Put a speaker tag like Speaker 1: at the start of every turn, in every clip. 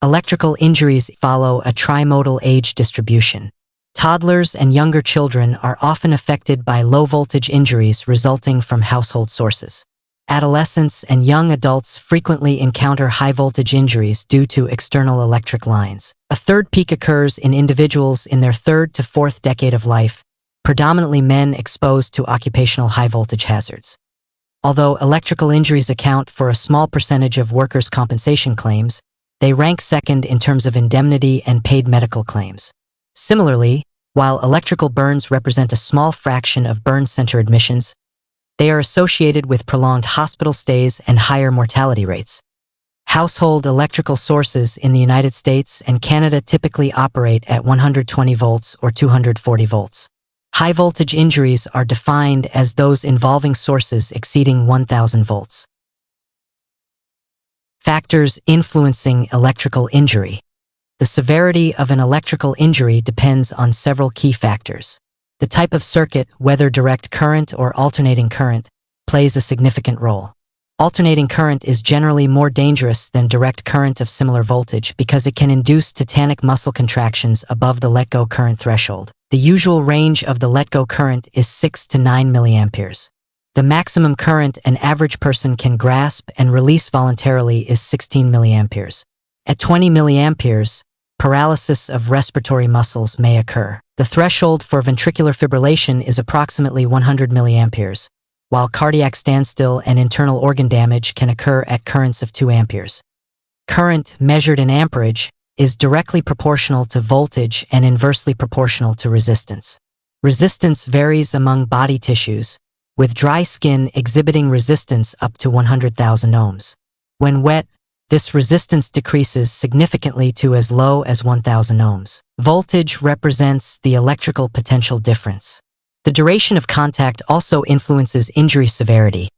Speaker 1: Electrical injuries follow a trimodal age distribution. Toddlers and younger children are often affected by low-voltage injuries resulting from household sources. Adolescents and young adults frequently encounter high-voltage injuries due to external electric lines. A third peak occurs in individuals in their third to fourth decade of life, predominantly men exposed to occupational high-voltage hazards. Although electrical injuries account for a small percentage of workers' compensation claims, they rank second in terms of indemnity and paid medical claims. Similarly, while electrical burns represent a small fraction of burn center admissions, they are associated with prolonged hospital stays and higher mortality rates. Household electrical sources in the United States and Canada typically operate at 120 volts or 240 volts. High-voltage injuries are defined as those involving sources exceeding 1,000 volts. Factors influencing electrical injury. The severity of an electrical injury depends on several key factors. The type of circuit, whether direct current or alternating current, plays a significant role. Alternating current is generally more dangerous than direct current of similar voltage because it can induce tetanic muscle contractions above the let-go current threshold. The usual range of the let-go current is 6 to 9 milliamperes. The maximum current an average person can grasp and release voluntarily is 16 milliamperes. At 20 milliamperes, paralysis of respiratory muscles may occur. The threshold for ventricular fibrillation is approximately 100 milliamperes, while cardiac standstill and internal organ damage can occur at currents of 2 amperes. Current, measured in amperage, is directly proportional to voltage and inversely proportional to resistance. Resistance varies among body tissues, with dry skin exhibiting resistance up to 100,000 ohms. When wet, this resistance decreases significantly to as low as 1,000 ohms. Voltage represents the electrical potential difference. The duration of contact also influences injury severity,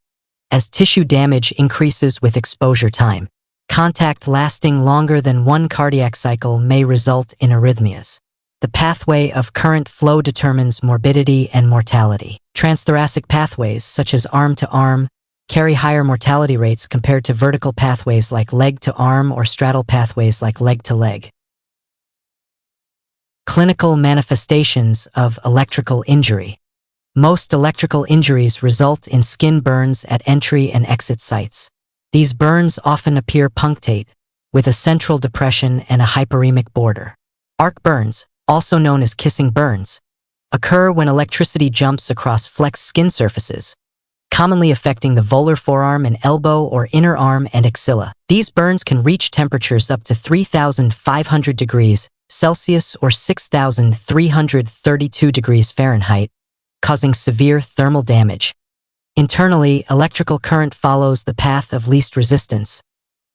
Speaker 1: as tissue damage increases with exposure time. Contact lasting longer than one cardiac cycle may result in arrhythmias. The pathway of current flow determines morbidity and mortality. Transthoracic pathways, such as arm-to-arm, carry higher mortality rates compared to vertical pathways like leg-to-arm or straddle pathways like leg-to-leg. Clinical manifestations of electrical injury. Most electrical injuries result in skin burns at entry and exit sites. These burns often appear punctate, with a central depression and a hyperemic border. Arc burns, also known as kissing burns, occur when electricity jumps across flexed skin surfaces, commonly affecting the volar forearm and elbow or inner arm and axilla. These burns can reach temperatures up to 3,500 degrees Celsius or 6,332 degrees Fahrenheit, causing severe thermal damage. Internally, electrical current follows the path of least resistance,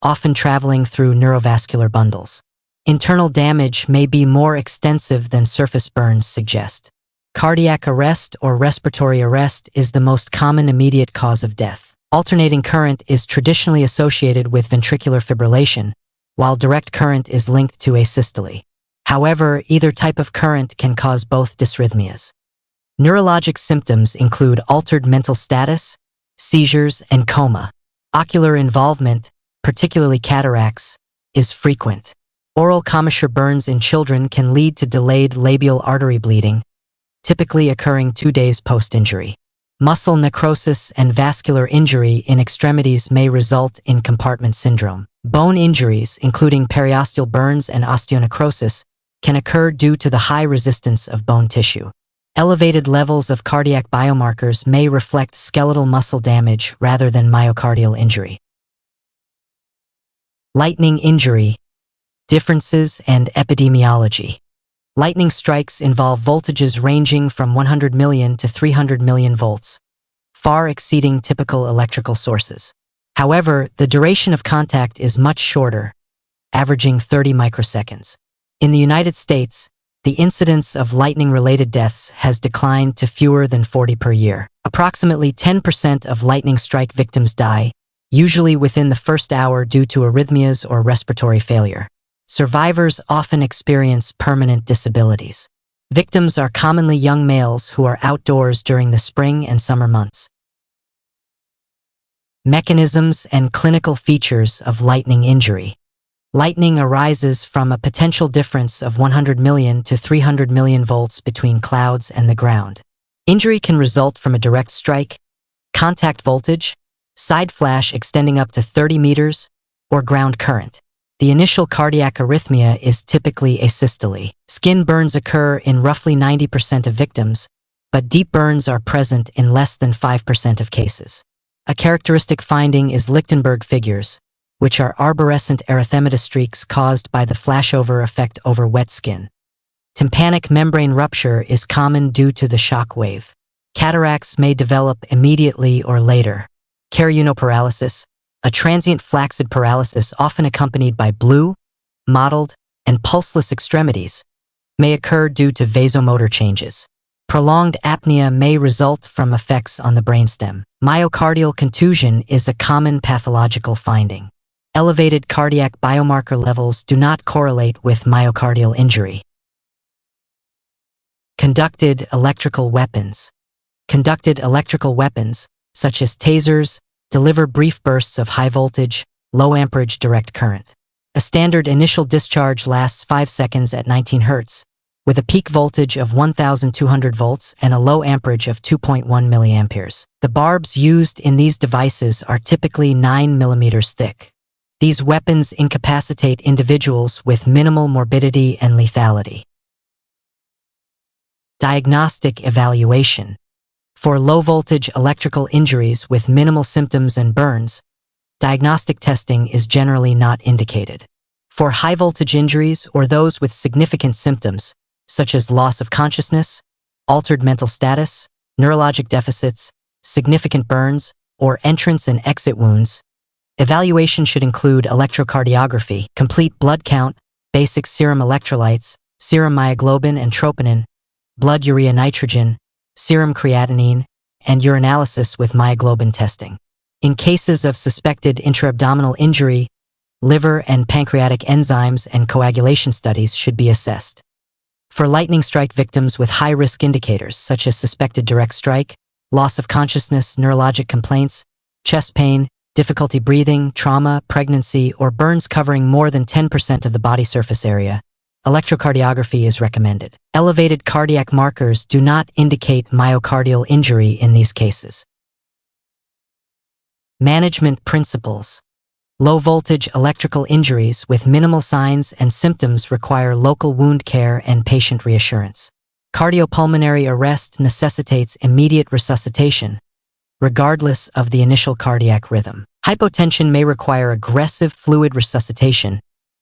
Speaker 1: often traveling through neurovascular bundles. Internal damage may be more extensive than surface burns suggest. Cardiac arrest or respiratory arrest is the most common immediate cause of death. Alternating current is traditionally associated with ventricular fibrillation, while direct current is linked to asystole. However, either type of current can cause both dysrhythmias. Neurologic symptoms include altered mental status, seizures, and coma. Ocular involvement, particularly cataracts, is frequent. Oral commissure burns in children can lead to delayed labial artery bleeding, typically occurring 2 days post-injury. Muscle necrosis and vascular injury in extremities may result in compartment syndrome. Bone injuries, including periosteal burns and osteonecrosis, can occur due to the high resistance of bone tissue. Elevated levels of cardiac biomarkers may reflect skeletal muscle damage rather than myocardial injury. Lightning injury, differences, and epidemiology. Lightning strikes involve voltages ranging from 100 million to 300 million volts, far exceeding typical electrical sources. However, the duration of contact is much shorter, averaging 30 microseconds. In the United States, the incidence of lightning-related deaths has declined to fewer than 40 per year. Approximately 10% of lightning strike victims die, usually within the first hour due to arrhythmias or respiratory failure. Survivors often experience permanent disabilities. Victims are commonly young males who are outdoors during the spring and summer months. Mechanisms and clinical features of lightning injury. Lightning arises from a potential difference of 100 million to 300 million volts between clouds and the ground. Injury can result from a direct strike, contact voltage, side flash extending up to 30 meters, or ground current. The initial cardiac arrhythmia is typically asystole. Skin burns occur in roughly 90% of victims, but deep burns are present in less than 5% of cases. A characteristic finding is Lichtenberg figures, which are arborescent erythematous streaks caused by the flashover effect over wet skin. Tympanic membrane rupture is common due to the shock wave. Cataracts may develop immediately or later. Paralysis, a transient flaccid paralysis often accompanied by blue, mottled, and pulseless extremities, may occur due to vasomotor changes. Prolonged apnea may result from effects on the brainstem. Myocardial contusion is a common pathological finding. Elevated cardiac biomarker levels do not correlate with myocardial injury. Conducted electrical weapons. Conducted electrical weapons, such as tasers, deliver brief bursts of high voltage, low amperage direct current. A standard initial discharge lasts 5 seconds at 19 Hz, with a peak voltage of 1,200 volts and a low amperage of 2.1 milliamperes. The barbs used in these devices are typically 9 millimeters thick. These weapons incapacitate individuals with minimal morbidity and lethality. Diagnostic evaluation. For low-voltage electrical injuries with minimal symptoms and burns, diagnostic testing is generally not indicated. For high-voltage injuries or those with significant symptoms, such as loss of consciousness, altered mental status, neurologic deficits, significant burns, or entrance and exit wounds, evaluation should include electrocardiography, complete blood count, basic serum electrolytes, serum myoglobin and troponin, blood urea nitrogen, serum creatinine, and urinalysis with myoglobin testing. In cases of suspected intra-abdominal injury, liver and pancreatic enzymes and coagulation studies should be assessed. For lightning strike victims with high-risk indicators such as suspected direct strike, loss of consciousness, neurologic complaints, chest pain, difficulty breathing, trauma, pregnancy, or burns covering more than 10% of the body surface area, electrocardiography is recommended. Elevated cardiac markers do not indicate myocardial injury in these cases. Management principles. Low-voltage electrical injuries with minimal signs and symptoms require local wound care and patient reassurance. Cardiopulmonary arrest necessitates immediate resuscitation, regardless of the initial cardiac rhythm. Hypotension may require aggressive fluid resuscitation,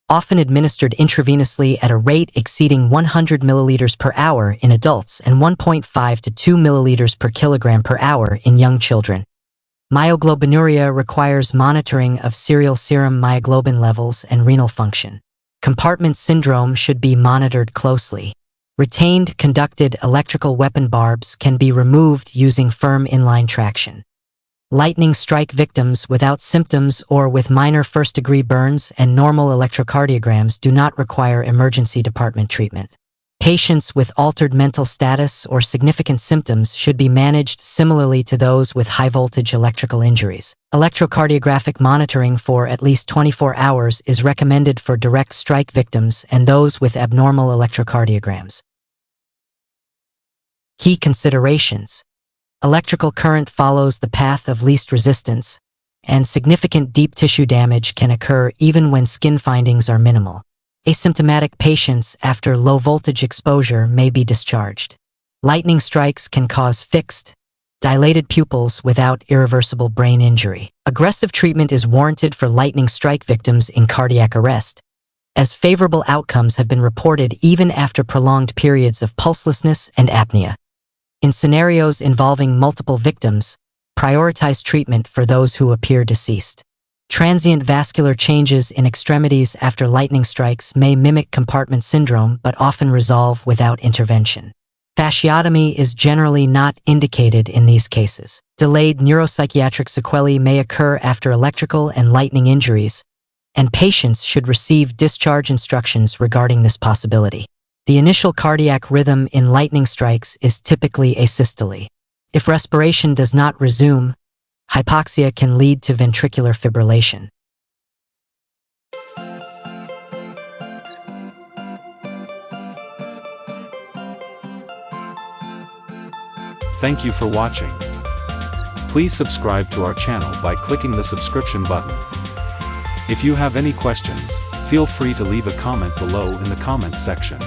Speaker 1: often administered intravenously at a rate exceeding 100 milliliters per hour in adults and 1.5 to 2 milliliters per kilogram per hour in young children. Myoglobinuria requires monitoring of serial serum myoglobin levels and renal function. Compartment syndrome should be monitored closely. Retained conducted electrical weapon barbs can be removed using firm inline traction. Lightning strike victims without symptoms or with minor first-degree burns and normal electrocardiograms do not require emergency department treatment. Patients with altered mental status or significant symptoms should be managed similarly to those with high-voltage electrical injuries. Electrocardiographic monitoring for at least 24 hours is recommended for direct strike victims and those with abnormal electrocardiograms. Key considerations. Electrical current follows the path of least resistance, and significant deep tissue damage can occur even when skin findings are minimal. Asymptomatic patients after low-voltage exposure may be discharged. Lightning strikes can cause fixed, dilated pupils without irreversible brain injury. Aggressive treatment is warranted for lightning strike victims in cardiac arrest, as favorable outcomes have been reported even after prolonged periods of pulselessness and apnea. In scenarios involving multiple victims, prioritize treatment for those who appear deceased. Transient vascular changes in extremities after lightning strikes may mimic compartment syndrome but often resolve without intervention. Fasciotomy is generally not indicated in these cases. Delayed neuropsychiatric sequelae may occur after electrical and lightning injuries, and patients should receive discharge instructions regarding this possibility. The initial cardiac rhythm in lightning strikes is typically asystole. If respiration does not resume, hypoxia can lead to ventricular fibrillation.
Speaker 2: Thank you for watching. Please subscribe to our channel by clicking the subscription button. If you have any questions, feel free to leave a comment below in the comments section.